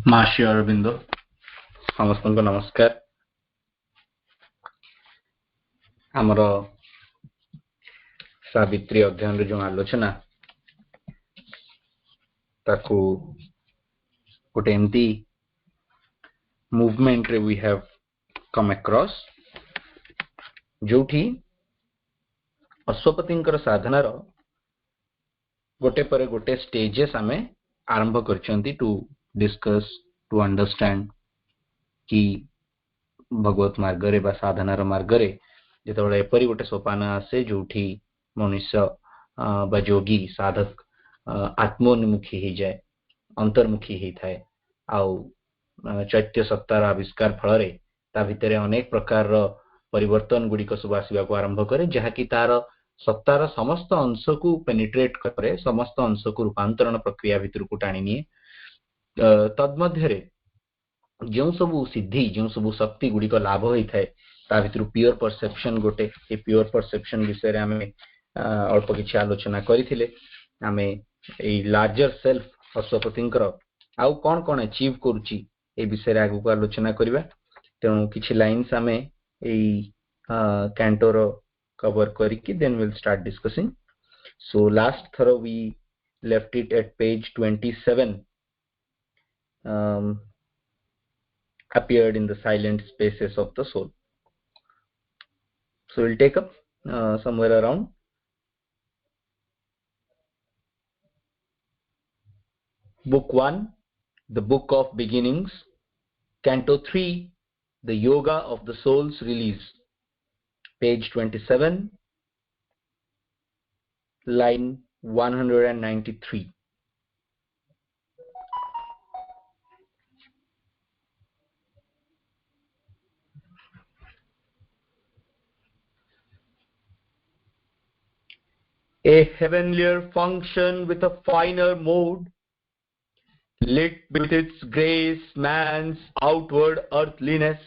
माशी अरविंद समस्त को नमस्कार। आमर सावित्री अध्ययन जो आलोचना ताकू गोटे एमती मूवमेंट रे वी हैव कम अक्रॉस जोठी अश्वपतिंकर साधनार गोटे पर गोटे स्टेजेस आमे आरंभ करछंती टू डिस्कस टू अंडरस्टैंड कि भगवत मार्ग रे बा साधनार मार्ग रे जेतबेले एपरी गोटे सोपान आसे जोठी मनुष्य बा जोगी साधक आत्मोन्मुखी ही जाए अंतर्मुखी ही थाए आउ चैत्य सत्तार आविष्कार फल रे ता भितरे अनेक प्रकार परिवर्तन गुडी को सब आसीबा को आरंभ करे जहा कि तार सत्तार समस्त अंश को पेनिट्रेट करे समस्त अंश को रूपांतरण प्रक्रिया भितर को टाणी निए तन्मध्य रे जो सब सिद्धि जो सब शक्ति गुडी को लाभ होई थाए ता भितर प्योर परसेप्शन गोटे ए प्योर परसेप्शन विषय रे हमें अल्प किछि आलोचना करिथिले हमें ए लार्जर सेल्फ अश्वपतिंकर आउ कोन कोन अचीव करूची ए विषय रे आगु को आलोचना करिबा तेणु किछि लाइन्स हमें ए कैंटोर कवर करिकि then will start discussing. So last थरो we left it at page 27 appeared in the silent spaces of the soul. So we'll take up somewhere around Book-1, the Book of Beginnings, Canto-3, the Yoga of the Soul's Release, page 27, line 193. A heavenlier function with a finer mode, lit with its grace man's outward earthliness,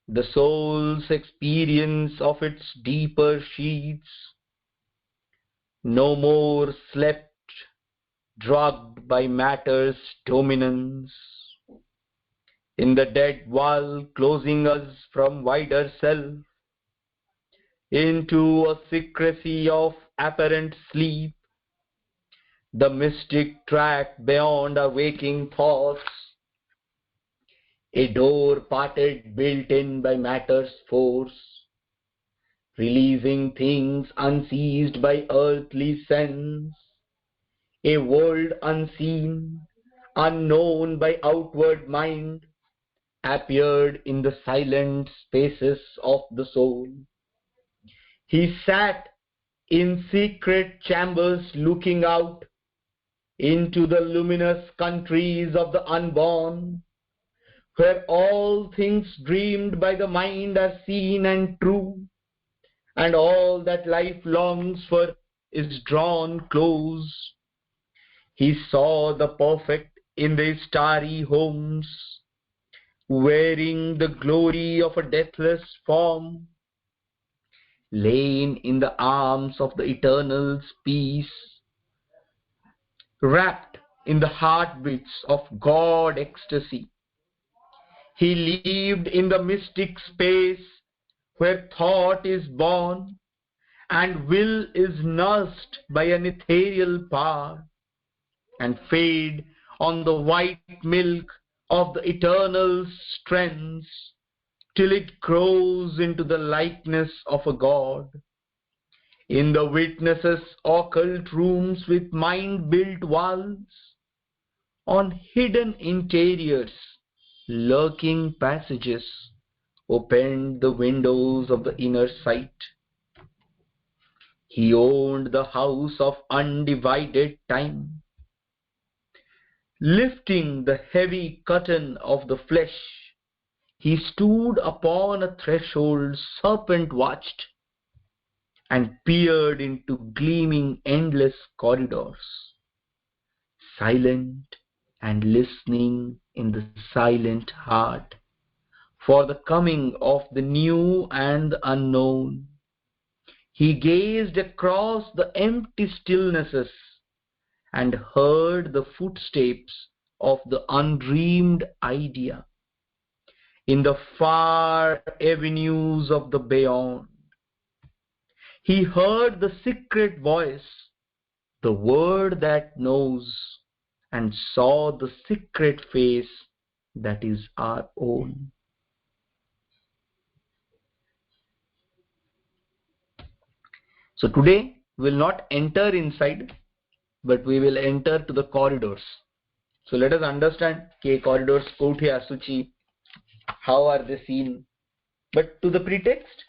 the soul's experience of its deeper sheets, no more slept, drugged by matter's dominance, in the dead wall closing us from wider self, into a secrecy of apparent sleep, the mystic track beyond our waking thoughts, a door parted built in by matter's force, releasing things unseized by earthly sense, a world unseen, unknown by outward mind, appeared in the silent spaces of the soul. He sat in secret chambers looking out into the luminous countries of the unborn, where all things dreamed by the mind are seen and true, and all that life longs for is drawn close. He saw the perfect in their starry homes, wearing the glory of a deathless form, lain in the arms of the eternal's peace, wrapped in the heartbeats of God ecstasy. He lived in the mystic space where thought is born and will is nursed by an ethereal power, and fed on the white milk of the eternal strengths till it grows into the likeness of a God. In the witnesses' occult rooms with mind-built walls, on hidden interiors, lurking passages, opened the windows of the inner sight. He owned the house of undivided time. Lifting the heavy curtain of the flesh, he stood upon a threshold serpent watched, and peered into gleaming endless corridors, silent and listening in the silent heart for the coming of the new and the unknown. He gazed across the empty stillnesses and heard the footsteps of the undreamed idea. In the far avenues of the beyond, he heard the secret voice, the word that knows, and saw the secret face that is our own. So today we will not enter inside, but we will enter to the corridors. So let us understand ke corridors kothi asuchi, how are they seen. But to the pretext,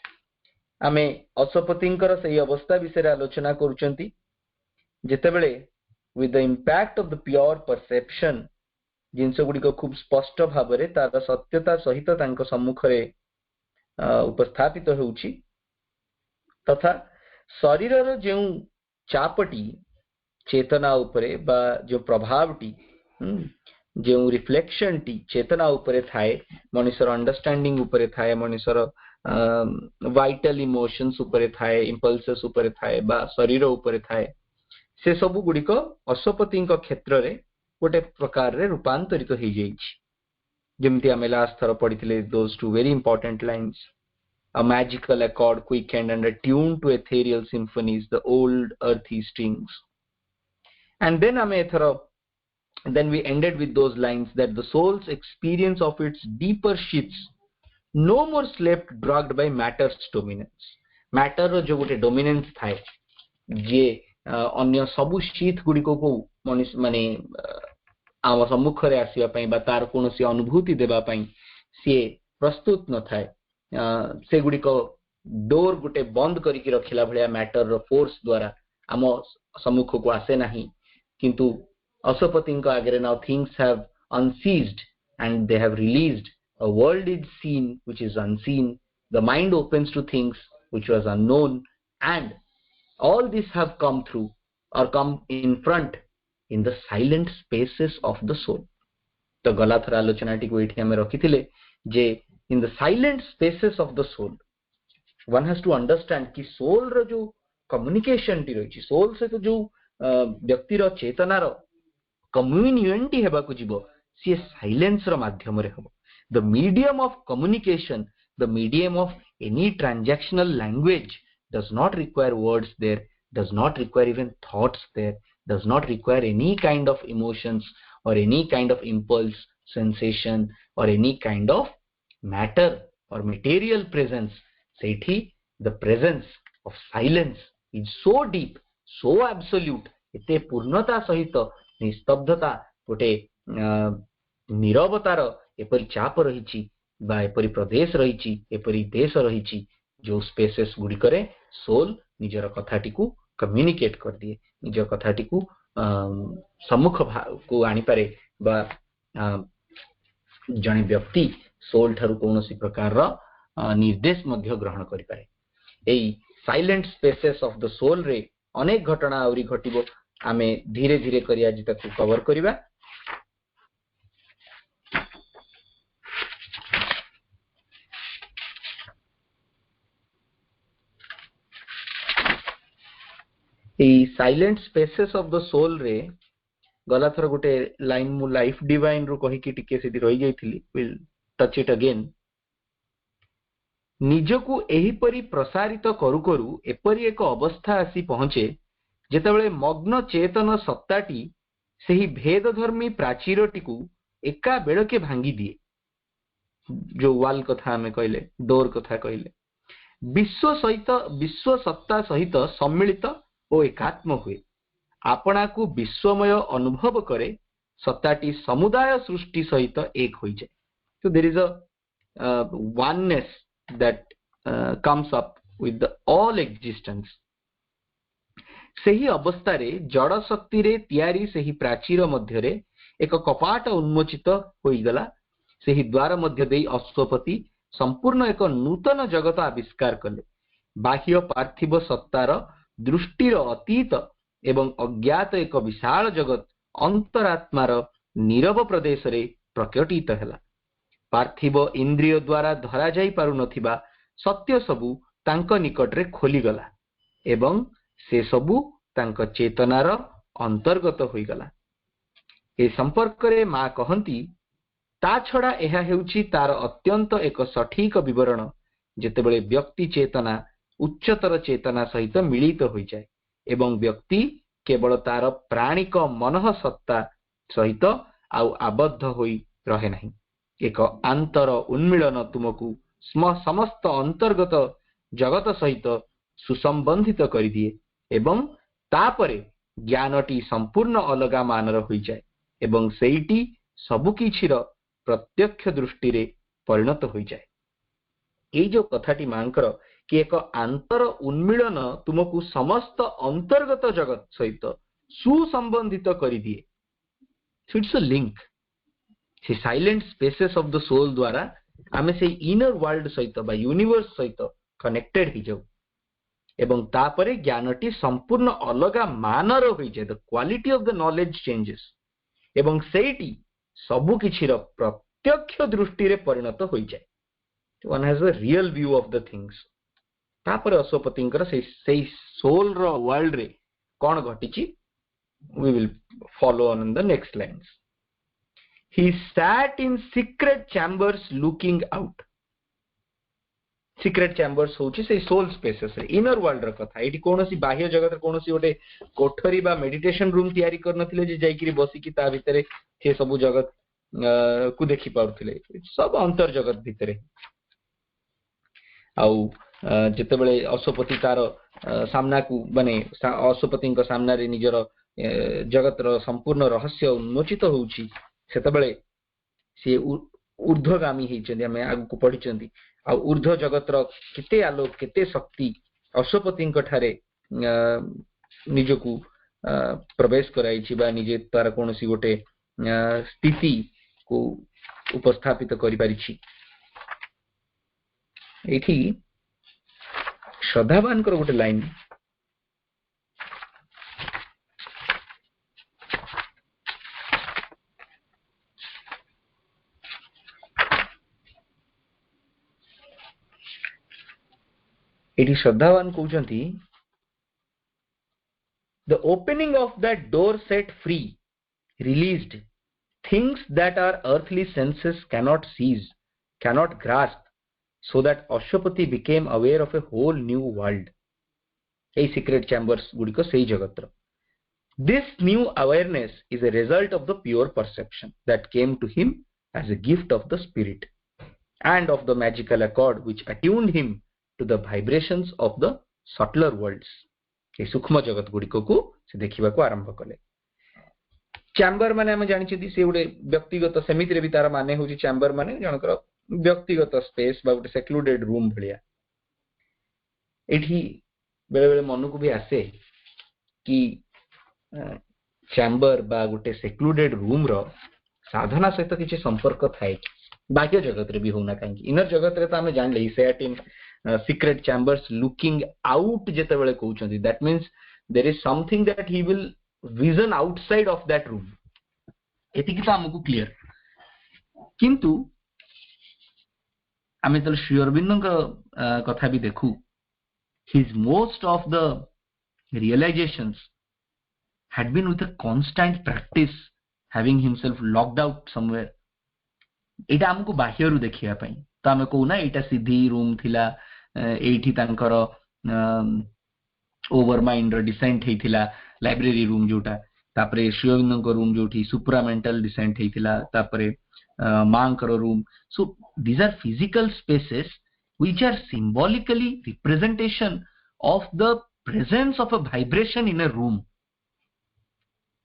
आमे अशोपतिंकर सही अवस्था विषय आलोचना करुचंती जेतेबेले with the impact of the pure perception जिनस गुडी को खूब स्पष्ट भाबरे तार सत्यता सहित तांको सम्मुखरे उपस्थापित होउची तथा शरीरर जेउ चापटी चेतना उपरे बा जो प्रभावटी जो रिफ्लेक्शन टी चेतना उपरे थाए मनुष्यर अंडरस्टैंडिंग उपरे थाए मनुष्यर वाइटल इमोशंस उपरे थाए इंपल्सेस उपरे थाए बा शरीर उपरे थाए से सब गुडी को अशोपति क्षेत्र रे गोटे प्रकार रे रूपांतरित हो जाइछि जेमति आमे लास्ट थर पढिथिले those two very important lines a magical accord quickened and attuned to ethereal symphonies the old earthy strings and then we ended with those lines that the soul's experience of its deeper sheaths no more slept drugged by matter's dominance matter ro jo gote dominance thae je अन्य सबु शीत गुडी को मनुष्य माने आम सम्मुखरे आसीबा पई बा तार कोनोसी अनुभूति देबा पई से प्रस्तुत न थाए से गुडी को डोर गुटे बंद करी कि रखिला भलिया मैटर रो फोर्स द्वारा आम सम्मुख को आसे नाही किंतु अशोपति को आगे now things have unceased and they have released a world is seen which is unseen the mind opens to things which was unknown and all these have come through or come in front in the silent spaces of the soul तो गला थर आलोचनाटी को एठी हमें रखिथिले जे in the silent spaces of the soul one has to understand कि soul रो जो communication T रहिछि soul से तो जो व्यक्ति रो चेतना रो community हेबा को जीवो सी साइलेंस रो माध्यम रे हबो the medium of communication the medium of any transactional language does not require words there does not require even thoughts there does not require any kind of emotions or any kind of impulse sensation or any kind of matter or material presence sethi the presence of silence is so deep so absolute ete purnata sahito निस्तब्धता गोटे नीरवतार एपरि चाप रहिछि बा एपरि प्रदेश रहिछि एपरि देश रहिछि जो spaces गुडी करे soul निजर कथाटी को कम्युनिकेट कर दिए निजर कथाटी को सम्मुख को आनी पारे बा जने व्यक्ति सोल ठारू कोनोसी प्रकार रो निर्देश मध्य ग्रहण करि पारे एई silent spaces of the soul रे अनेक घटना आउरी घटिबो आमे धीरे धीरे करी आज तक कवर करिबा ए silent spaces of the soul रे गला थर गोटे लाइन मु लाइफ डिवाइन रो कहि कि टिके सेदी रहि जाइथिली विल टच इट अगेन निजकु एही परी प्रसारित करू करू एपरी एक अवस्था आसी पहुंचे जेतेबेले मग्न चेतन सत्ताटी सेही भेदधर्मी प्राचीरटी को एका बेळके भांगी दिए जो वाल कथा हमें कहले डोर कथा कहले विश्व सत्ता सहित सम्मिलित और एकात्म हुए आपना को विश्वमय अनुभव करे सत्ताटी समुदाय सृष्टि सहित एक हो जाए so there is a oneness that comes up with the all existence सेही अवस्था रे जड़ शक्ति रे तयारी सेही प्राचीर मध्य रे एक कपाट उन्मोचित होई गला सेही द्वार मध्य देई अश्वपति संपूर्ण एक नूतन जगत आविष्कार कले बाह्य पार्थिव सत्तार दृष्टिर अतीत एवं अज्ञात एक विशाल जगत अंतरात्मार नीरव प्रदेश रे प्रकटित हैला पार्थिव इंद्रिय द्वारा धरा जाई पारु नथिबा सत्य सबु तांक निकट रे खोली गला एवं से सबु तांक चेतनार अंतर्गत होई गला ए संपर्क रे मां कहंती ता छड़ा एहा हेउची तार अत्यंत एक सठिक विवरण जेतेबेले व्यक्ति चेतना उच्चतर चेतना सहित मिलित होई जाय एवं व्यक्ति केवल तार प्राणिक मनः सत्ता सहित आउ आबद्ध होई रहे नहीं। एक आंतर उन्मिलन तुमको समस्त अंतर्गत जगत सहित सुसंबंधित करि दिए एवं तापरे ज्ञानटी संपूर्ण अलगा मानर होई जाय एवं सेईटी सबु किछिर प्रत्यक्ष दृष्टि रे परिणत होई जाय। ए जो कथाटी मांकर कि एक आंतर उन्मिलन तुमको समस्त अंतर्गत जगत सहित सुसंबंधित करि दिए। सो इट्स अ लिंक से silent spaces of the soul द्वारा आमे से इनर वर्ल्ड सहित बा यूनिवर्स सहित कनेक्टेड ही जाऊ एवं तापरे ज्ञानटी संपूर्ण अलगा मानर होई जाय। The quality of the knowledge changes एवं सेठी सबु किछिर प्रत्यक्ष दृष्टि रे परिणत होई जाय। One has a real view of the things. तापरे अश्वपतिंकर से सोल रो वर्ल्ड रे कोन घटिची we will follow on the next lines. He sat in secret chambers looking out. Secret chambers होची से सोल स्पेसेस रे इनर वर्ल्ड र कथा। एठी कोनोसी बाह्य जगत रे कोनोसी गोटे कोठरी बा मेडिटेशन रूम तयारी करनथिले जे जाईकरी बसी की ता भितरे से सब जगत को देखि पाउथिले। सब अंतर जगत भितरे आउ जेतेबेले अश्वपति तार सामना को बने अश्वपति को सामना रे निजर जगत र संपूर्ण रहस्य उन्मोचित होउची सेतबेले से ऊर्ध्वगामी होइचंदी। हमें आगु को पढिचंदी आ ऊर्ध्व जगत रो केते आलोक केते शक्ति अश्वपति ठारे निजकू प्रवेश कराइछि बा निजे तार कोनसी गोटे स्थिति को उपस्थापित करि परिछि। एठी श्रद्धावान कर गोटे लाइन एटी श्रद्धावान कहउचंती the opening of that door set free released things that are earthly senses cannot seize cannot grasp so that Ashwapati became aware of a whole new world. ए सीक्रेट चैम्बर्स गुडिको सेही जगत्र। This new awareness is a result of the pure perception that came to him as a gift of the spirit and of the magical accord which attuned him to the vibrations of the subtler worlds. ए सूक्ष्म जगत गुडिको को से देखिबा को आरंभ कले। Chamber माने हम जानि छी से उडे व्यक्तिगत समिति रे भी तार माने होची चैम्बर माने जनकर व्यक्तिगत स्पेस बा गोटे सेक्लूडेड रूम भलिया। एठी बेले बेले मन को भी आसे कि चैम्बर बा गोटे सेक्लूडेड रूम रो साधना सहित किछि संपर्क थाए बाह्य जगत रे भी होना काहे इनर जगत रे त हम जान ले sat in secret chambers looking out जेते बेले कहउछंती that means there is something that he will vision outside of that room. एतिकी त हमकु क्लियर किंतु आमे तो श्री अरविंद कथा भी देखू his most of the realisations had been with a constant practice having himself locked out somewhere. एटा हमको बाह्य रु देखिया पई त हम को ना एटा सीधी रूम थिला एठी तांकर ओवर माइंड रो डिसेंट हेथिला लाइब्रेरी रूम जोटा तापरे श्री अरविंद को रूम जोठी सुप्रामेंटल डिसेंट हेथिला तापरे मांकर room. So these are physical spaces which are symbolically representation of the presence of a vibration in a room.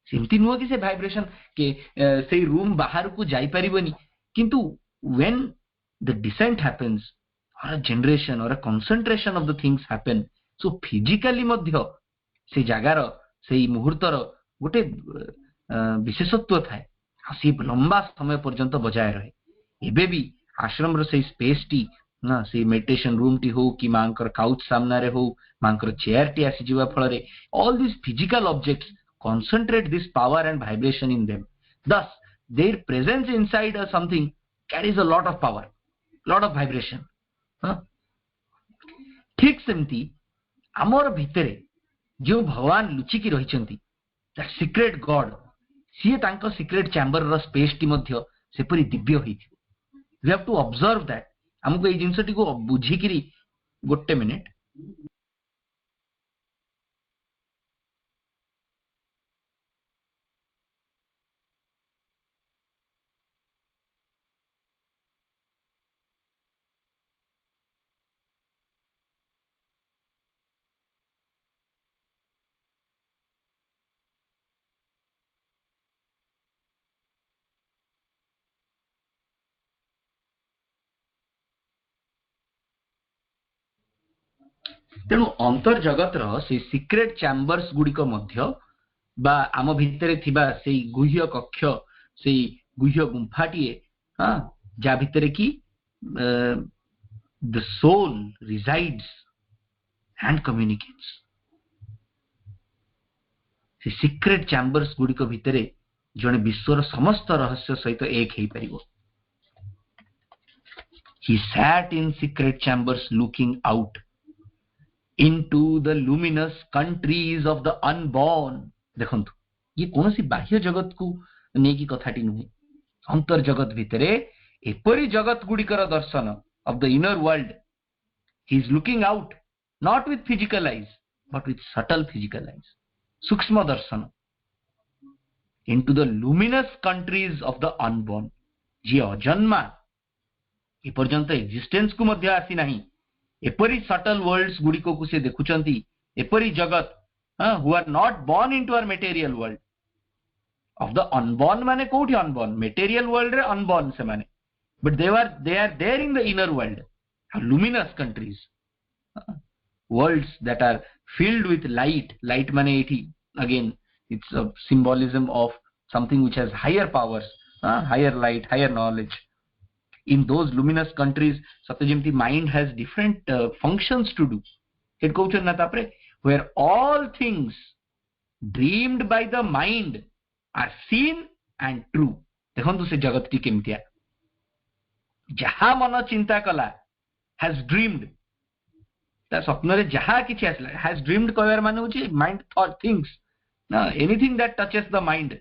सेमती नुह कि से वाइब्रेशन के से रूम बाहर को जाई परिबनी किंतु when the descent happens or a generation or a concentration of the things happen, so physically मध्य से जगार से मुहूर्तर गोटे विशेषत्व थाए से लंबा समय पर्यंत बजाय रहे. एबे भी आश्रम रो से स्पेस टी ना से मेडिटेशन रूम टी हो कि मांकर काउच सामना रे हो मांकर चेयर टी आसी जीवा फल रे all these physical objects concentrate this power and vibration in them. Thus their presence inside something carries a lot of power, lot of vibration. ठीक सेमती आमर भितरे जो भगवान लुचिकी रहिचंती that secret God सी तांको सीक्रेट चैम्बर रो स्पेस टी मध्य सेपरी दिव्य होइथिबो we have to observe that हमको ए जिंसटी को बुझिकिरी गोटे मिनिट तेणु अंतर जगत रो से सीक्रेट चैम्बर्स गुडिक मध्य बा आम भितरे थिबा सेई गुह्य कक्ष सेई गुह्य गुंफाटीए हाँ जा भितरे की the soul resides and communicates से सीक्रेट चैम्बर्स गुडिक भितरे जने विश्वर समस्त रहस्य सहित एक हेई परिबो he sat in secret chambers looking out into the luminous countries of the unborn देखंतु ये कोनोसी बाह्य जगत को नेकी कथाटी नुहे अंतर जगत भितरे एपरी जगत गुडिकर दर्शन of the inner world he is looking out not with physical eyes but with subtle physical eyes सूक्ष्म दर्शन into the luminous countries of the unborn जी अजन्मा ए पर्यंत एक्जिस्टेंस को मध्य आसी नाही एपरी सटल वर्ल्ड्स गुडिको को से देखुचंती एपरी जगत who are not born into our material world of the unborn माने कोठी अनबोर्न मटेरियल वर्ल्ड रे अनबोर्न से माने but they are there in the inner world luminous countries worlds that are filled with light माने एठी again it's a symbolism of something which has higher powers higher light higher knowledge in those luminous countries satyajimti mind has different functions to do it कहउछन ना तापरे where all things dreamed by the mind are seen and true देखंतु से जगत T केमतिया जहा मन चिंता कला has dreamed ता स्वप्न रे जहा किछि आसला has dreamed कहबार माने होची mind thought things ना anything that touches the mind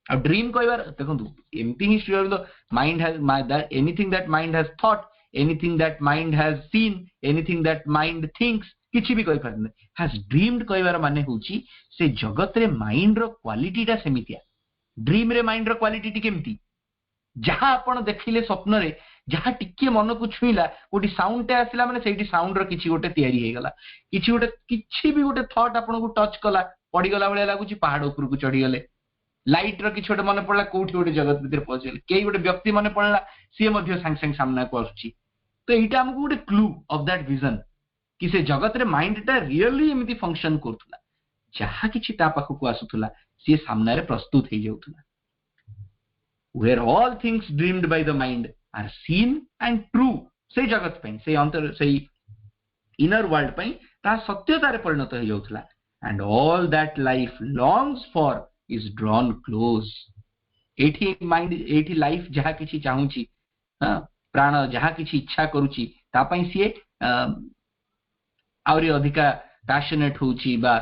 a dream कहबार देखंतु एमती he sure the mind has that anything that mind has thought anything that mind has seen anything that mind thinks किछि भी कहि परने हैज ड्रीम्ड कहबार माने होची से जगत रे माइंड रो क्वालिटी ता सेमितिया ड्रीम रे माइंड रो क्वालिटी टी केमती जहा आपण देखिले स्वप्न रे जहा टिके मन को छुईला गोटी साउंड टे आसिला माने सेठी साउंड रो किछि गोटे तयारी हे गला किछि भी गोटे थॉट आपण को टच कला पड़ी गला बळे लागुची पहाड़ ऊपर को चढ़ी गले लाइट रो किछि गोटे मन पड़ला कोठी गोटे जगत भीतर पहुंचले केई गोटे व्यक्ति मन पड़ला सी मध्य सांग सांग सामना को आछी तो एटा हमकु गोटे क्लू ऑफ दैट विजन कि से जगत रे माइंड टा रियली एमिति फंक्शन करथुला जहा किछि ता पाखु को आसुथुला सी सामना रे प्रस्तुत हे जाउथुला where all things dreamed by the mind are seen and true से जगत पे से अंतर से इनर वर्ल्ड पे ता सत्यता रे परिणत हे जाउथला and all that life longs for is drawn close एठी माइंड एठी लाइफ जहा किछि चाहूची हां प्राण जहा किछि इच्छा करूची ता पई सी आउरी अधिका पैशनेट होची बा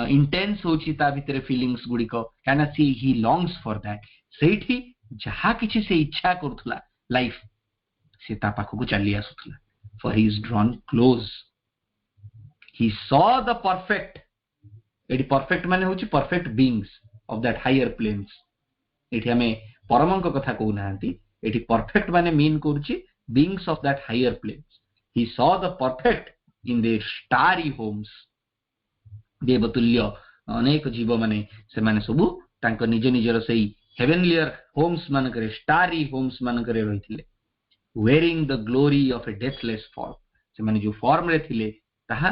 इंटेंस होची ता भीतर फीलिंग्स गुडी को काना सी ही लॉन्ग्स फॉर दैट सेठी जहा किछि से इच्छा करथुला लाइफ से ता पाखु को चली आसुथुला for he is drawn close he saw the perfect एडी परफेक्ट माने होची perfect beings of that higher planes एठी हमें परमंक कथा कहू नांती एठी परफेक्ट माने मीन करची beings of that higher planes he saw the perfect in their starry homes देवतुल्य अनेक जीव माने से माने सबु तांको निज निजर सेई हेवेनलियर होम्स मान करे स्टारी होम्स मान करे रहिथिले wearing the glory of a deathless form से माने जो फॉर्म रे थिले ताहा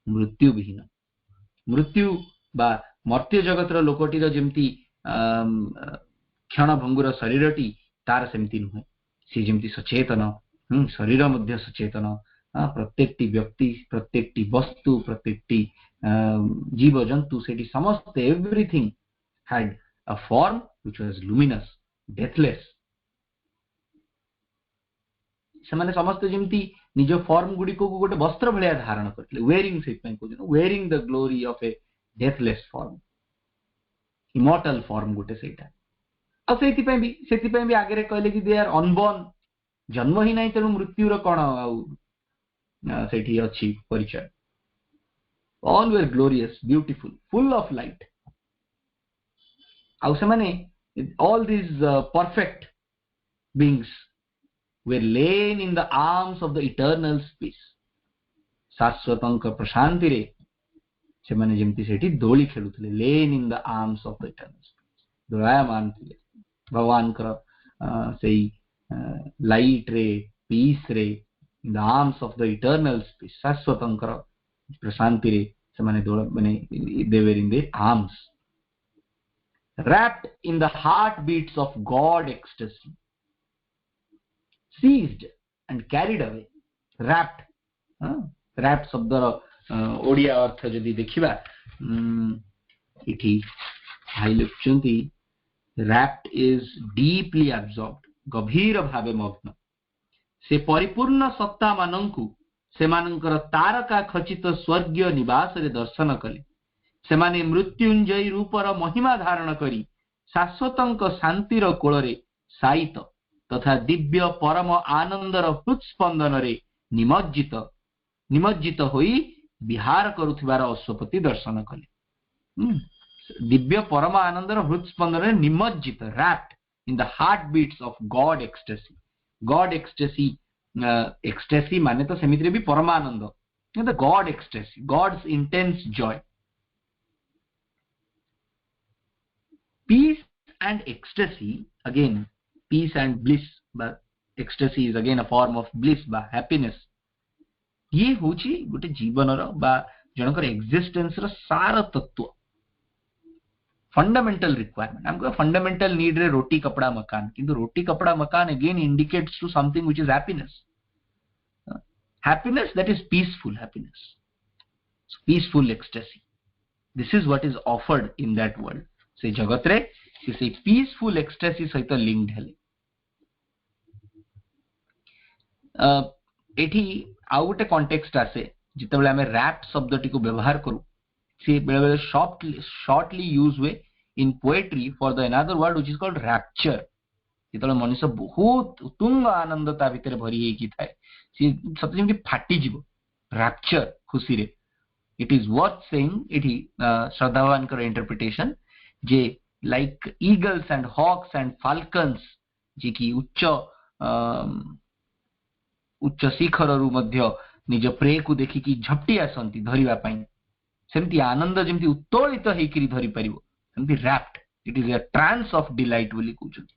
मृत्यु विहीन मृत्यु बा मर्त्य जगत रो लोकटी रो जेमती क्षण भंगुर शरीरटी तार सेमती नुहे से जेमती सचेतन शरीर मध्य सचेतन प्रत्येकटी व्यक्ति प्रत्येकटी वस्तु प्रत्येकटी जीव जंतु सेठी समस्त everything had a form which was luminous deathless semane samaste jemti nijo form gudi ko gote वस्त्र भलिया धारण करथिले wearing से पे को wearing the glory of a deathless form immortal form gote सेटा ଆଉ ସେଥିପାଇଁ ବି ଆଗରେ କହିଲେ କି ଦେ ଆର୍ ଅନବର୍ନ, ଜନ୍ମ ହିଁ ନାହିଁ, ତେଣୁ ମୃତ୍ୟୁର କ'ଣ ଆଉ ସେଠି ଅଛି ପରିଚୟ। all were glorious, beautiful, full of light। ଆଉ ସେମାନେ all these perfect beings were lain in the arms of the eternal peace। ଶାଶ୍ୱତଙ୍କ ପ୍ରଶାନ୍ତିରେ ସେମାନେ ଯେମିତି ସେଠି ଦୋଳି ଖେଳୁଥିଲେ, lain in the arms of the eternal peace, ଦୋଳାୟମାନ ଥିଲେ ଭଗବାନଙ୍କର ସେଇ ଲାଇଟ ରେ, ପିସ୍ ରେ, in the arms of the eternal peace, ଶାଶ୍ୱତଙ୍କର ପ୍ରଶାନ୍ତିରେ ସେମାନେ ମାନେ they were in their arms, wrapped in the heartbeats of God ecstasy, seized and carried away। wrapped, wrapped ଶବ୍ଦର ଓଡ଼ିଆ ଅର୍ଥ ଯଦି ଦେଖିବା ଏଠି ଭାଇ ଲେଖୁଛନ୍ତି wrapped is deeply absorbed, ଗଭୀର ଭାବେ ମଗ୍ନ। ସେ ପରିପୂର୍ଣ୍ଣ ସତ୍ତା ମାନଙ୍କୁ ସେମାନଙ୍କର ତାରକା ଖଚିତ ସ୍ୱର୍ଗୀୟ ନିବାସରେ ଦର୍ଶନ କଲେ। ସେମାନେ ମୃତ୍ୟୁଞ୍ଜୟୀ ରୂପର ମହିମା ଧାରଣ କରି ଶାଶ୍ୱତଙ୍କ ଶାନ୍ତିର କୋଳରେ ସାଇତ ତଥା ଦିବ୍ୟ ପରମ ଆନନ୍ଦର ହୃତ୍ସ୍ପନ୍ଦନରେ ନିମଜ୍ଜିତ ହୋଇ ବିହାର କରୁଥିବାର ଅଶ୍ୱପତି ଦର୍ଶନ କଲେ। ଦିବ୍ୟ ପରମ ଆନନ୍ଦର ହୃତ୍ସ୍ପନ୍ଦନରେ ନିମଜ୍ଜିତ, wrapped in the heartbeats of God ecstasy। God ecstasy, ecstasy ମାନେ ତ ସେମିତିରେ ବି Paramananda, the God ecstasy, God's intense joy। peace and ecstasy, again peace and bliss, but ecstasy is again a form of bliss ବା happiness। ये होची गोटे जीवनर बा जनकर existence रो सार तत्व, फंडामेंटल रिक्वायरमेंट। हमको फंडामेंटल नीड रे रोटी कपड़ा मकान, किंतु रोटी कपड़ा मकान again indicates to something which is happiness, happiness that is peaceful happiness, peaceful ecstasy। this is what is offered in that world। से जगत रे से peaceful ecstasy सहित लिंक्ड हेले। एठी आउ गोटे कॉन्टेक्स्ट आसे जितेबाला आमे रैप्ट शब्दटी को व्यवहार करू, से बेले बेले शॉर्टली यूज हुए in poetry for the another word which is called rapture. जितेबाला मनुष्य बहुत उतुंग आनंद ता भितर भरी हेकी थाए, से सत जेमति फाटी जीवो, रैप्चर खुशी रे। इट इज वर्थ सेइंग एठी श्रद्धावान कर इंटरप्रिटेशन जे like eagles and hawks and falcons जे कि उच्च शिखर रु मध्य निज प्रे को देखिकी झपटी आसंती धरिबा पई, सेमती आनंद जेमती उत्तोलित हेकरी धरि परिबो, सेमती wrapped, it is a trance of delight बोली कहउछथि।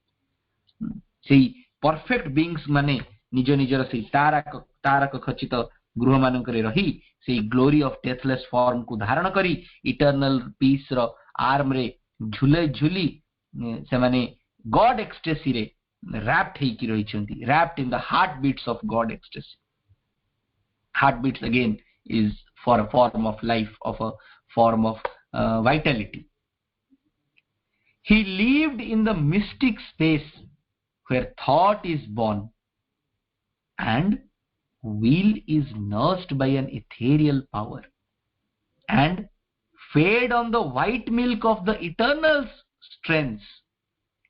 सेई परफेक्ट बीइंग्स माने निज निजर सेई तारक खचित गृह मानकरे रही सेई ग्लोरी ऑफ डेथलेस फॉर्म को धारण करी इटर्नल पीस रो आर्म रे झुली से माने गॉड एक्सटेसी रे wrapped हेकी रहिछंती, wrapped in the heartbeats of God ecstasy। heartbeats again is for a form of life, of a form of vitality। he lived in the mystic space where thought is born and will is nursed by an ethereal power and fed on the white milk of the eternal strengths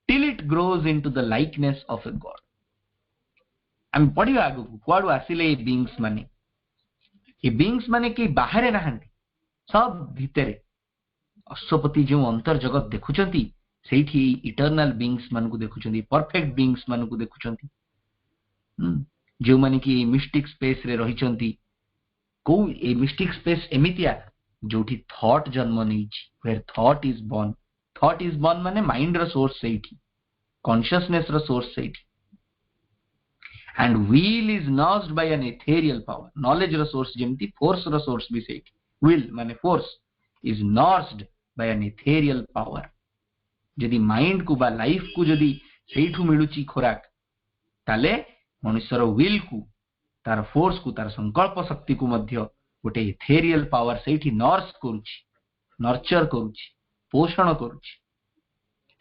till it grows into the likeness of a god। हम पढ़िया आगु कुआडू आसिले ए beings माने कि बाहरे नहांती, सब भितरे अश्वपति जो अंतर जगत देखुचंती सेठी इटर्नल बीइंग्स मान को देखुचंती, परफेक्ट बीइंग्स मान को देखुचंती, जो माने कि मिस्टिक स्पेस रे रहिचंती। को ए मिस्टिक स्पेस एमितिया जोठी थॉट जन्म नैछि, वेयर थॉट इज born माने माइंड रो सोर्स सेठी, कॉन्शियसनेस रो सोर्स सेठी, and will is nursed by an ethereal power, knowledge रो सोर्स जेमती फोर्स रो सोर्स भी सेठी, will माने force is nursed by an ethereal power। जदि माइंड को बा लाइफ को जदि सेठू मिलुची खोराक, ताले मनुष्यर विल को, तार फोर्स को, तार संकल्प शक्ति को मध्य गोटे इथेरियल पावर सेठी नर्स करूची, नर्चर करूची, पोषण करूची।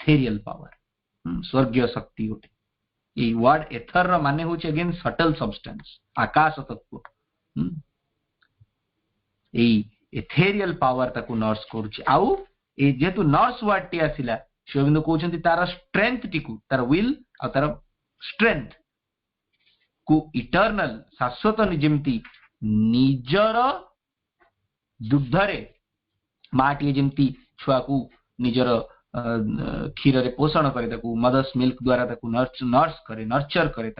इथेरियल पावर, स्वर्गीय शक्ति गोटे। ये वर्ड एथर रो माने होची अगेन सटल सब्सटेंस, आकाश तत्व। ए इथेरियल पावर ताको नर्स करूची। आउ ए जेतु नर्स वर्ड टी आसिला श्री अरविंद कहते तार स्ट्रेंथ टी तार विल आ तार स्ट्रेंथ को इटर्नल शाश्वत जमती निजर दुग्धरे माटी जमती छुआ को निजर क्षीर रे पोषण करे मदर्स मिल्क द्वारा नर्स करे नर्चर करे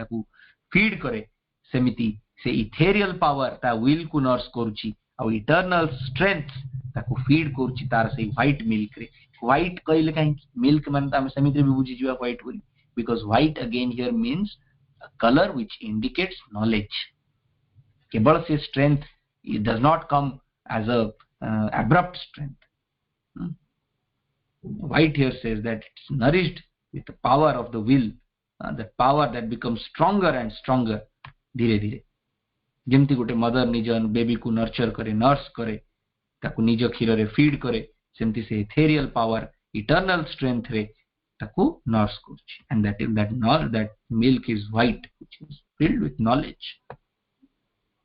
फीड करे सेमिति से इथेरियल पावर ता विल को नर्स करूची आ इटर्नल स्ट्रेंथ ताको फीड करूची तार से व्हाइट मिल्क रे व्हाइट कहले काहे मिल्क मान त हम सेमिति भी बुझी जिवा व्हाइट बोली because white again here means a color which indicates knowledge केवल से strength it does not come as a abrupt strength white here says that it's nourished with the power of the will the power that becomes stronger and stronger धीरे धीरे जेमती गोटे mother निज baby को nurture करे nurse करे ताकू निज क्षीर रे फीड करे सेमती से इथेरियल पावर इटर्नल स्ट्रेंथ रे ताकू नर्स करछि and that milk is white which is filled with knowledge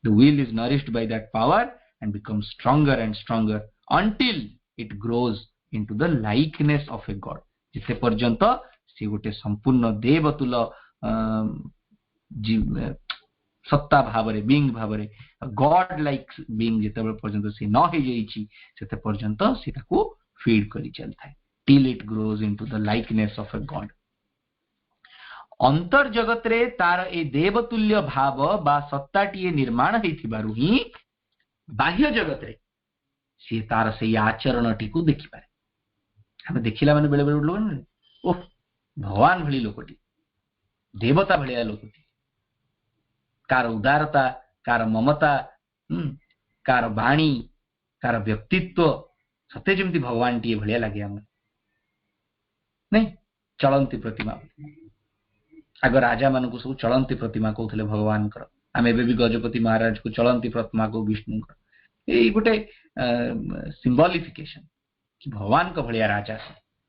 the will is nourished by that power and becomes stronger and stronger until it grows into the likeness of a god जिते पर्यंत से गोटे संपूर्ण देवतुल सत्ता Bhavre being Bhavre God like being जेते पर्यंत से न हे जाईची सेते पर्यंत से ताकू फीड करी चलता है till it grows into the likeness of a god अंतर जगत रे तार ए देवतुल्य भाव बा सत्ताटीए निर्माण हेथिबारु ही बाह्य जगत रे से तार से आचरण टी को देखि पारे हम देखिला माने बेले बेले लोग ओ भगवान भली लोकटी देवता भलिया लोकटी कार उदारता कार ममता कार वाणी कार व्यक्तित्व सत्य जमती भगवान टी भलिया लागे हम नहीं चलंती प्रतिमा आग राजा मान को सब चलंती प्रतिमा कहते भगवान आम एवं गजपति महाराज को चलंती प्रतिमा को विष्णु ये गोटे सिंबलिफिकेशन कि भगवान का भाया राजा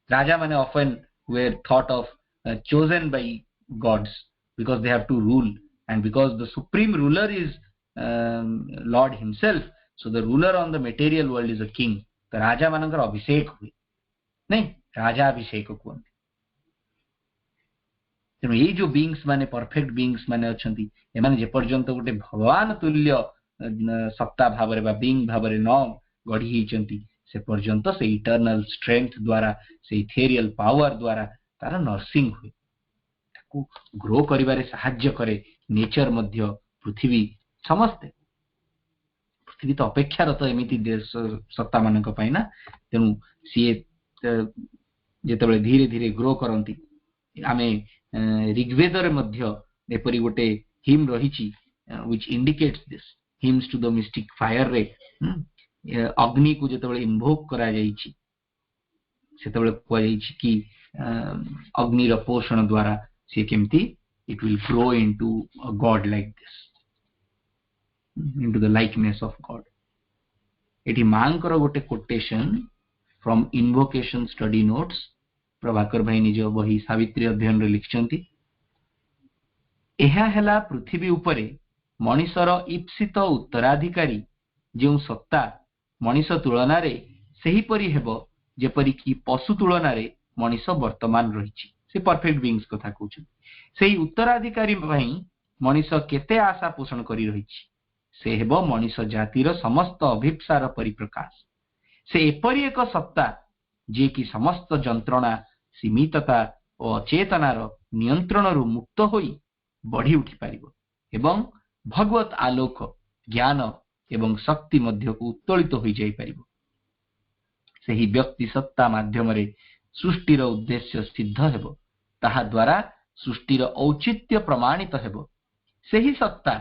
राजा माने often were thought of chosen by gods because they have to rule and because the supreme ruler is Lord himself so the ruler on the material world is a king तो राजा मान अभिषेक हुए नहीं राजाभिषेक कहते तेणु ये जो बीइंग्स माने परफेक्ट बीइंग्स माने अछंती एमाने जे पर्यंत गोटे भगवान तुल्य सत्ता भावरे बा बीइंग भावरे न गढ़ी हिचंती से पर्यंत से इटर्नल स्ट्रेंथ द्वारा से इथेरियल पावर द्वारा तार नर्सिंग हुए ताकू ग्रो करिबारे सहाय्य करे नेचर मध्य पृथ्वी समस्त पृथ्वी तो अपेक्षारत एमिति देश सत्ता मानक पई ना तेणु सी जेतबे धीरे धीरे ग्रो करंती आमे ऋग्वेद रे मध्य एपरि गोटे हिम रहिची which indicates this hymns to the mystic fire रे अग्नि को जेतबे इन्वोक करा जाईची सेतबे को जाईची कि अग्नि र पोषण द्वारा से केमती it will grow into a God like this into the likeness of God एठी मांकर गोटे quotation from invocation study notes Prabhakar भाई निज बही सावित्री अध्ययन रे लिखचंती एहा हेला पृथ्वी उपरे मनीषर इप्सित उत्तराधिकारी जो सत्ता मनीष तुलना रे सही परि हेबो जेपरि कि पशु तुलना रे मनीष वर्तमान रहिछि से परफेक्ट बीइंग्स कथा कहउछ सेही उत्तराधिकारी भाई मनीष केते आशा पोषण करी रहिछि से हेबो मनीष जातिर समस्त अभिप्सार परिप्रकाश से एपरि एक सत्ता जे कि समस्त जंत्रणा सीमितता और अचेतनार नियंत्रण रु मुक्त होई बढ़ी उठी पारिबो एवं भगवत आलोक ज्ञान एवं शक्ति मध्य को उत्तोलित होई जाई पारिबो सेही व्यक्ति सत्ता माध्यम रे सृष्टिर उद्देश्य सिद्ध हेबो ताहा द्वारा सृष्टिर औचित्य प्रमाणित हेबो सेही सत्ता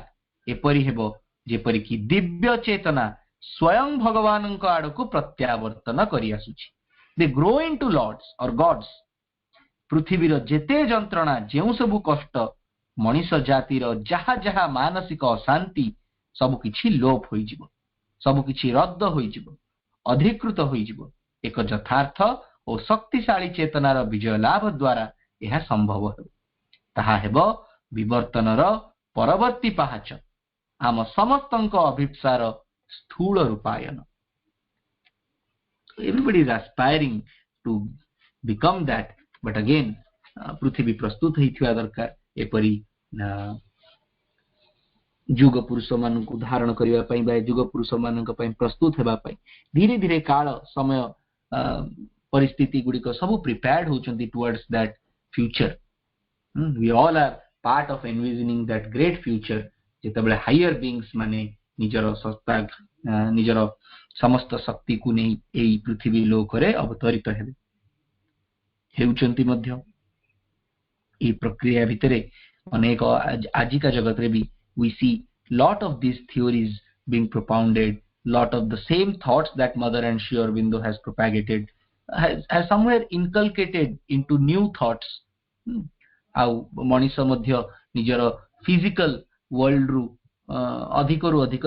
एपरि हेबो जेपरि कि दिव्य चेतना स्वयं भगवान आड़ को प्रत्यावर्तन करि आसुछि दे ग्रो इनटू लॉर्ड्स और गॉड्स पृथ्वीर जेते जंत्रणा जेउ सबु कष्ट मनीष जातिर जहा जहा मानसिक अशांति सबु किछि लोप होई जिवो सबु किछि रद्द होई जिवो अधिकृत होई जिवो एक यथार्थ और शक्तिशाली चेतनार विजय लाभ द्वारा यह संभव हेबो ताहा हेबो विवर्तनर परवर्ती पाहाच आम समस्तंक अभिप्सार स्थूल Rupayan everybody is aspiring to become that, but again पृथ्वी प्रस्तुत होइथिवा दरकार एपरी जुग पुरुष मान को धारण करबा पई बा जुग पुरुष मान को पई प्रस्तुत हेबा पई धीरे धीरे काल समय परिस्थिति गुडी को सब प्रिपेयर्ड होचंती towards that future we all are part of envisioning that great future जेतबले हायर बीइंग्स माने निजर सत्ता निजर समस्त शक्ति को नै एई पृथ्वी लोक रे अवतरित हेबे हेउचंती मध्य ए प्रक्रिया भितरे अनेक आजिका जगत रे भी we see lot of these theories being propounded, lot of the same thoughts that Mother and Sri Aurobindo has propagated has somewhere inculcated into new thoughts. How Manish मध्य निजर physical world रू अधिक रु अधिक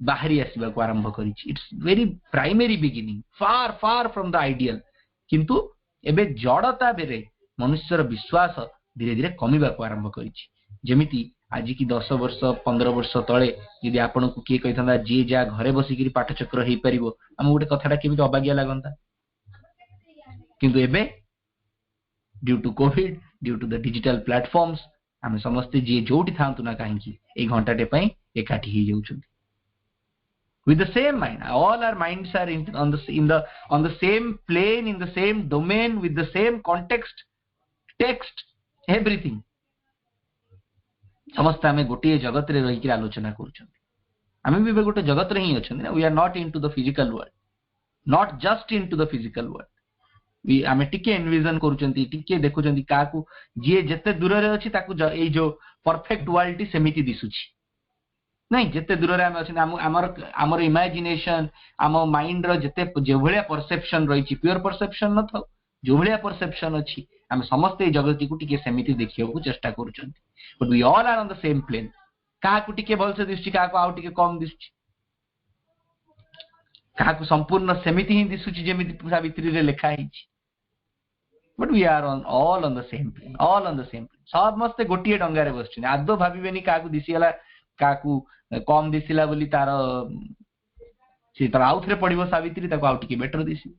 बाहरी आसीबा को आरंभ करिछि. It's very primary beginning, far from the ideal. किंतु एबे जड़ता बेरे मनुष्यर विश्वास धीरे धीरे कमिबा को आरंभ करिछि. जेमिति आज की 10 वर्ष 15 वर्ष तले यदि आपण को किए कहिथांदा जे जा घरे बसिकिरी पाठचक्र हेई परिबो हम गोटे कथाटा केमिति अबागिया लागंता. किंतु एबे due to Covid due to the digital platforms हम समस्त जे जोटी थांतु ना काहेकि ए घंटाटे पई एकाठी ही जाउछन with the same mind. All our minds are on the same plane, in the same domain, with the same context, text, everything. समस्त आमे गोटे जगत रे रही कि आलोचना करूछन. आमे भी गोटे जगत रे ही अछन ना. We are not into the physical world, not just into the physical world. we आमे टिके एनविजन करूछंती टिके देखुछंती काकू जे जते दूर रे अछि ताकू ए जो परफेक्ट वर्ल्ड टी सेमिति दिसुछि नहीं. जते दूर रे आमे अछन हमर इमेजिनेशन आम माइंड रो जते जे भलिया परसेप्शन रहिछि प्योर परसेप्शन न थाउ जो भलिया परसेप्शन अछि आमे समस्त ए जगत को टिके सेमिति देखियो को चेष्टा करूछंती. But we all are on the same plane. काकू टिके भलसे दिसछि काकू आउ टिके कम दिसछि काकू संपूर्ण सेमिति ही दिसुछि जेमिति सावित्री रे लेखा हिछि. But we are all on the same plane, all on the same plane. समस्त गोटिए डंगा रे बसछि. आदो भाबिबेनी काकू दिसिला काकू कम दिसिला बोली तार से तार आउथरे पडिबो सावित्री ताकू आउ टिके बेटर दिसि.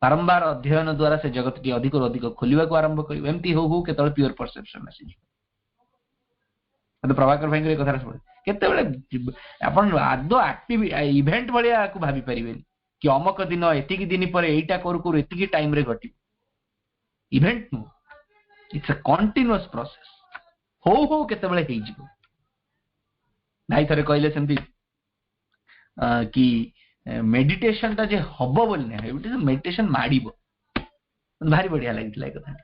बारंबार अध्ययन द्वारा से जगत टी अधिक अधिक खोलिबा को आरंभ करियो. एम्ति हो केतल प्योर परसेप्शन आसी. प्रभाकर भाई को कथा केते बेले आपण आदो एक्टिव इवेंट भलिया को भाबी परिबेनी कि अमक दिन एतिकी दिन पर एटा करू एतिकी टाइम रे घटी इवेंट नु. It's a continuous process. हो केते बेले हेइ जिवो नाइ थरे कहले सेमती कि मेडिटेशन ता जे हबो बोल नै इट इज मेडिटेशन माडीबो भारी बढ़िया लागितला ए कथा.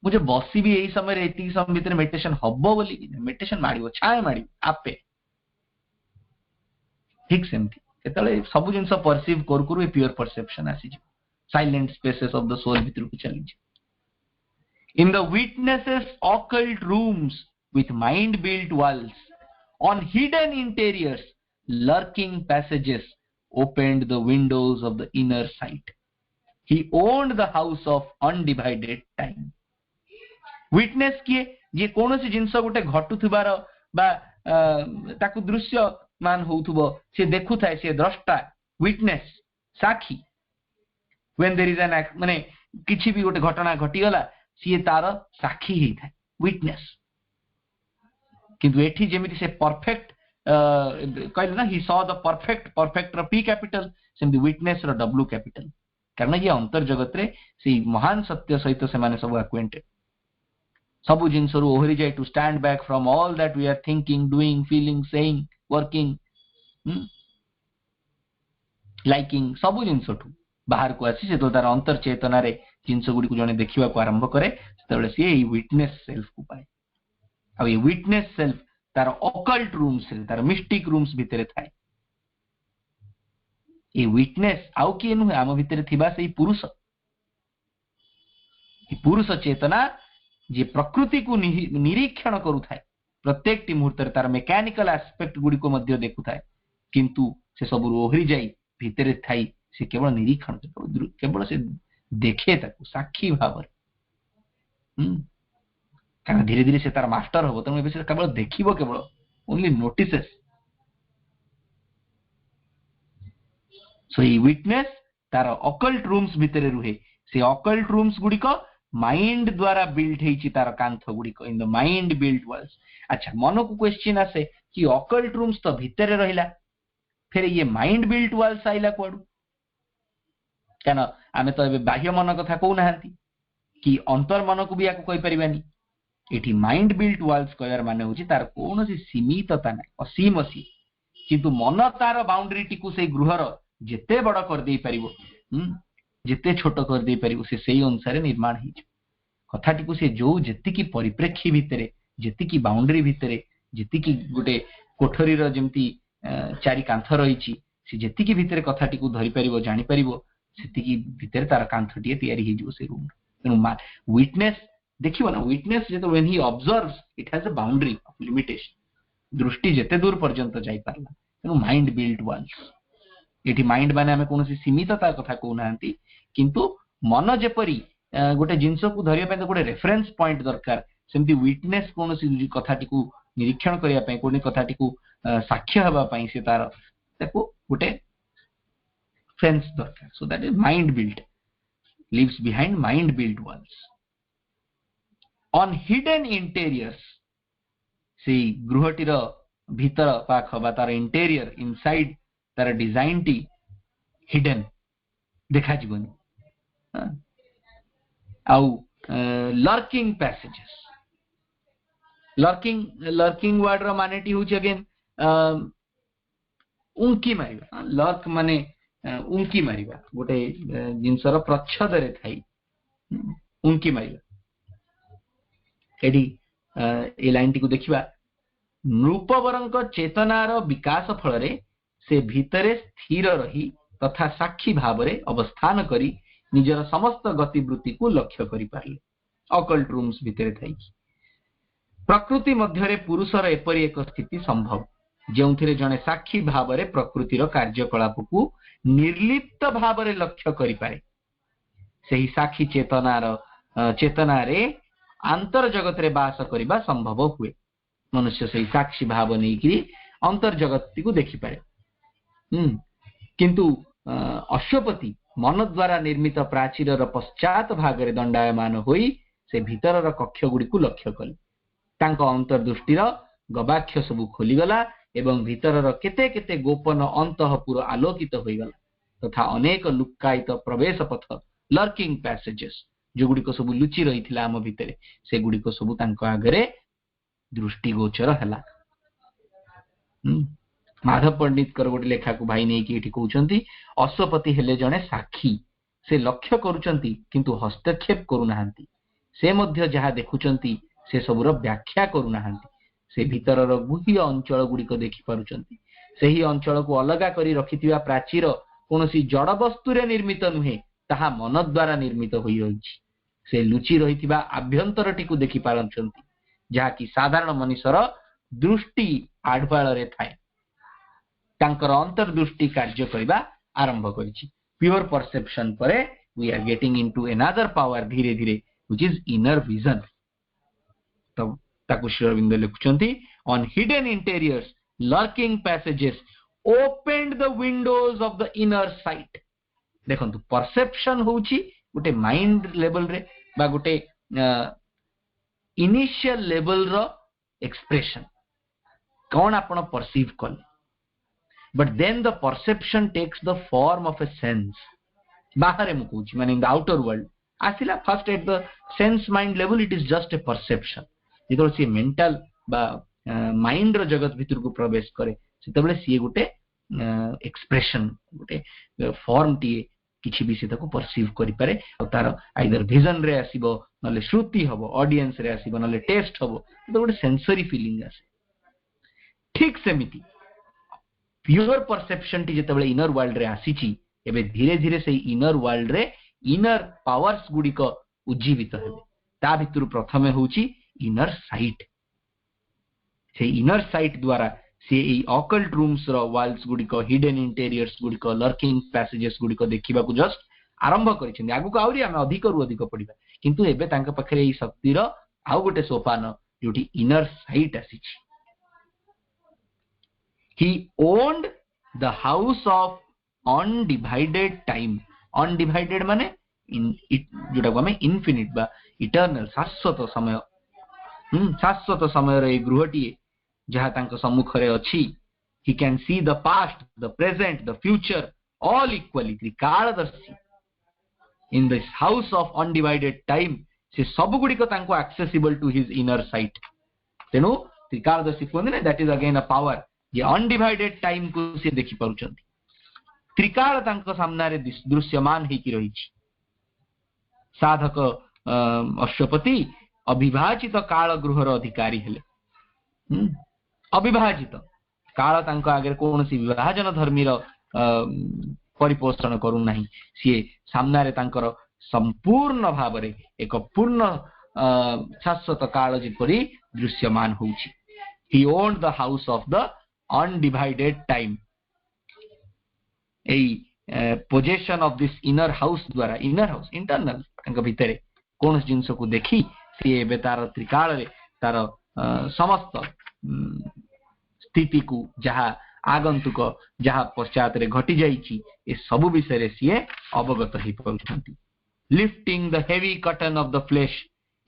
मुझे बसी भी यही समय एति समय भीतर मेडिटेशन हबो बोली कि मेडिटेशन माडीबो छाए माडीबो आपे ठीक सेमती केतले सब जिंस परसीव करू ए प्योर परसेप्शन आसी जे silent spaces of the soul भीतर को चली जे. In the witnesses occult rooms with mind built walls, on hidden interiors, lurking passages opened the windows of the inner sight. He owned the house of undivided time. Witness किए जे कोनोसी जिंस गोटे घटुथिबार बा ताकु दृश्य मान होउथबो से देखुथाय से द्रष्टा विटनेस साखी. when there is an माने किछि भी गोटे घटना घटी गला सी तार साखी ही था विटनेस. किंतु एठी जेमिति से परफेक्ट कहले ना ही सॉ द परफेक्ट र पी कैपिटल सेमि विटनेस र डब्ल्यू कैपिटल. कारण ये अंतर जगत रे से महान सत्य सहित से माने सब एक्वेंटेड सब जिंस रु ओहरी जाय to stand back from all that we are thinking doing feeling saying working liking सब जिंस ठू बाहर को आसी से तो तार अंतर चेतना रे जिंस गुडी को जने देखिबा को आरंभ करे तबले से ई विटनेस सेल्फ को पाए. आ ये विटनेस सेल्फ तार ऑकल्ट रूम्स तार मिस्टिक रूम्स भितरे थाए. ए विटनेस आउ कि नु आम भितरे थिबा सेई पुरुष चेतना जे प्रकृति को निरीक्षण करू थाए प्रत्येक टी मुहूर्त रे तार मेकानिकल एस्पेक्ट गुडी को मध्य देखु थाए किंतु से सब ओहरी जाई भितरे थाई से केवल निरीक्षण केवल से देखे ताकू साक्षी भाव कारण धीरे धीरे से तार मास्टर हो तेणु से केवल देखिबो केवल ओनली नोटिसेस. सो ये विटनेस तार ऑकल्ट रूम्स भितरे रुहे से ऑकल्ट रूम्स गुडी को माइंड द्वारा बिल्ड हेची तार कांथ गुडी को in the mind build walls. अच्छा मन को क्वेश्चन आसे कि ऑकल्ट रूम्स तो भितर रहिला फिर ये माइंड बिल्ड वाल्स आइला कोडू काना आमे तो एबे बाह्य मन कथा कहू नाहंती कि अंतर मन को भी याको कहि परिबानी एठी माइंड बिल्ड वाल्स कहर माने होची तार कोनोसी सीमितता नै असीम अछि किंतु मन तार बाउंड्री टिकु से गृहर जेते बड़ कर दे परिबो जेते छोट कर दे परिबो से सेही अनुसार निर्माण हि कथा टिकु से जो जेति की परिप्रेक्षी भितरे जेति की बाउंड्री भितरे जेति की गुटे कोठरी रो जेमती चारि कांथ रहिछि से जेति की भितरे कथा टिकु धरि परिबो जानि परिबो सेति की भितरे तार कांथटिए तयारी हि जो से रूम तेनु विटनेस देखिबो ना विटनेस जे तो when he observes it has a boundary of limitation दृष्टि जेते दूर पर्यंत जाई पारला तेनु माइंड बिल्ड वाल्स एठी माइंड माने हमें कोनोसी सीमितता कथा कहू नांती किंतु मन जेपरी गोटे जिंस को धरिया पे गोटे रेफरेंस पॉइंट दरकार सेमती विटनेस कोनोसी कथाटी को निरीक्षण करिया पे कोनी कथाटी को साक्ष्य हेबा पई से तार ताको गोटे फेंस दरकार so that is mind build lives behind mind build walls on hidden interiors से गृहटीर भीतर पाख बा तार इंटेरियर इनसाइड तार डिजाइन टी हिडन देखा जीवनी आउ लर्किंग पैसेजेस लर्किंग वर्ड रो माने टी होची अगेन उंकी मारिबा लर्क माने उंकी मारिबा गोटे जिंसर प्रच्छद रे थाई उंकी मारिबा एडी ए लाइन टी को देखिबा नृपवरंक चेतनार विकास फल रे से भीतरे स्थिर रही तथा साक्षी भाव रे अवस्थान करी निजर समस्त गतिवृत्ति को लक्ष्य करि पारले ऑकल्ट रूम्स भितरे थाई प्रकृति मध्य रे पुरुषर एपरि एक स्थिति संभव जेउथिरे जने साक्षी भाव रे प्रकृतिर कार्यकलाप को निर्लिप्त भाव रे लक्ष्य करि पारे सेही साक्षी चेतना रे अंतर जगत रे वास करिबा संभव हुए मनुष्य सेही साक्षी भाव नै कि अंतर जगत को देखि पारे किंतु अश्वपति मन द्वारा निर्मित प्राचीर पश्चात भाग रे दंडायमान होई से भीतर कक्ष गुडी को लक्ष्य कले तांको अंतर्दृष्टिर गवाक्ष सबु खोली गला एवं भीतर केते केते गोपन अंतःपुर आलोकित होई गला तथा अनेक लुक्कायित प्रवेश पथ लर्किंग पैसेजेस जो गुडी को सबु लुचि रहिथिला हम भितरे से गुडी को सबु तांको आगरे दृष्टि गोचर हला माधव पंडित कर गोटे लेखा को भाई नहीं कि कहउचंती अश्वपति हेले जने साक्षी से लक्ष्य करूचंती किंतु हस्तक्षेप करू नाहंती से मध्य जहा देखुचंती से सबुर व्याख्या करू नाहंती से भीतरर गुह्य अंचल गुडी को देखि पारुचंती सेही अंचल को अलगा करी रखिथिबा प्राचीर कोनोसी जड़ वस्तु रे निर्मित नुहे ताहा मन द्वारा निर्मित होई रहिछि से लुचि रहिथिबा आभ्यंतरटी को देखि पारुचंती जहा कि साधारण मनुष्यर दृष्टि आढवाळ रे थाए तांकर अंतर्दृष्टि कार्य करिबा आरंभ करिछि प्योर परसेप्शन परे we are getting into another power धीरे धीरे व्हिच इज इनर विजन तो ताकु श्री अरविंद लिखुचंती on hidden interiors lurking passages opened the windows of the inner sight देखंतु परसेप्शन होउछि गोटे माइंड लेवल रे बा गोटे इनिशियल लेवल रो एक्सप्रेशन कौन आपण परसीव कले but then the perception takes the form of a sense bahare mu kuchi mane in the outer world asila first at the sense mind level it is just a perception जेतोल सी mental बा mind रो जगत भितर को प्रवेश करे सेतबेले सी गुटे expression गुटे form T किछि भी से ताको परसीव करि पारे आ तार आइदर विजन रे आसीबो नले श्रुति हबो ऑडियंस रे आसीबो नले टेस्ट हबो तो गुटे सेंसरी फीलिंग आसे ठीक सेमिति प्योर परसेप्शन टी जेतबेले इनर वर्ल्ड रे आसीची एबे धीरे धीरे से इनर वर्ल्ड रे इनर पावर्स गुडी को उज्जीवित हेबे ता भितर प्रथमे होची इनर साइट से इनर साइट द्वारा से ए ऑकल्ट रूम्स रो वॉल्स गुडी को हिडन इंटेरियर्स गुडी को लर्किंग पैसेजेस गुडी को देखिबा को जस्ट आरंभ करिसेंदी आगु को आउरी हम अधिक रु अधिक पडिबा किंतु एबे तांका पखरे ए शक्ति रो आउ गोटे सोपान जोटी इनर साइट आसीची he owned the house of undivided time undivided माने जोटा को आम इनफिनिट बा इटर्नल शाश्वत समय शाश्वत समय ये गृहटी जहाँ तांको सम्मुखरे अछि he can see the past the present the future all equally त्रिकालदर्शी in this house of undivided time से सब गुडी को तांको accessible to his inner sight तेनु त्रिकालदर्शी कहते ना that is again a power ये undivided time को से देखि पाउछंती त्रिकाल तांको सामना रे दृश्यमान हेकी रहिछि साधक अश्वपति अविभाजित काल गृहर अधिकारी हेले अविभाजित काल तांको आगे कोनोसी विभाजन धर्मीर परिपोषण करू नाही सी सामना रे तांकर संपूर्ण भाव रे एक पूर्ण शाश्वत काल जेपरी दृश्यमान होउछि he owned the house of the undivided time a possession of this inner house द्वारा inner house internal तांका भितरे कोन जिंस को देखि सी एबे तार त्रिकाल रे तार समस्त स्थिति को जहा आगंतुक जहा पश्चात रे घटी जाईची ए सब विषय रे सी अवगत हे पउछंती lifting the heavy curtain of the flesh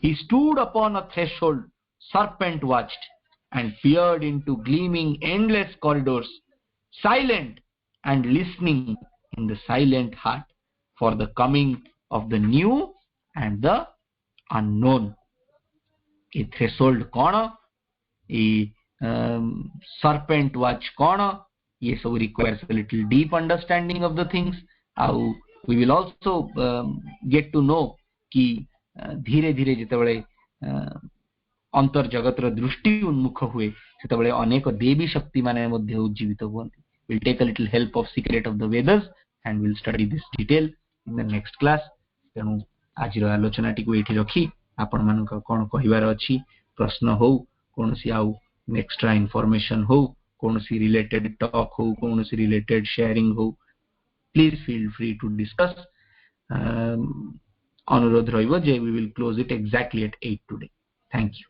he stood upon a threshold serpent watched and peered into gleaming endless corridors silent and listening in the silent heart for the coming of the new and the unknown a threshold kono a serpent watch kono ye so requires a little deep understanding of the things how we will also get to know कि धीरे धीरे जितेबले अंतर जगत रो दृष्टि उन्मुख हुए सेतेबले अनेक देवी शक्ति माने मध्ये उज्जीवित हुअन्ति we'll take a little help of secret of the Vedas and we'll study this detail in the next class तेनु आज रो आलोचना टी को एठी रखी आपण मान कोन कहिवार अछि प्रश्न हो कोनसी आउ एक्स्ट्रा इंफॉर्मेशन हो कोनसी रिलेटेड टॉक हो कोनसी रिलेटेड शेयरिंग हो please feel free to discuss अनुरोध रहिबो जे we will close it exactly at 8 today thank you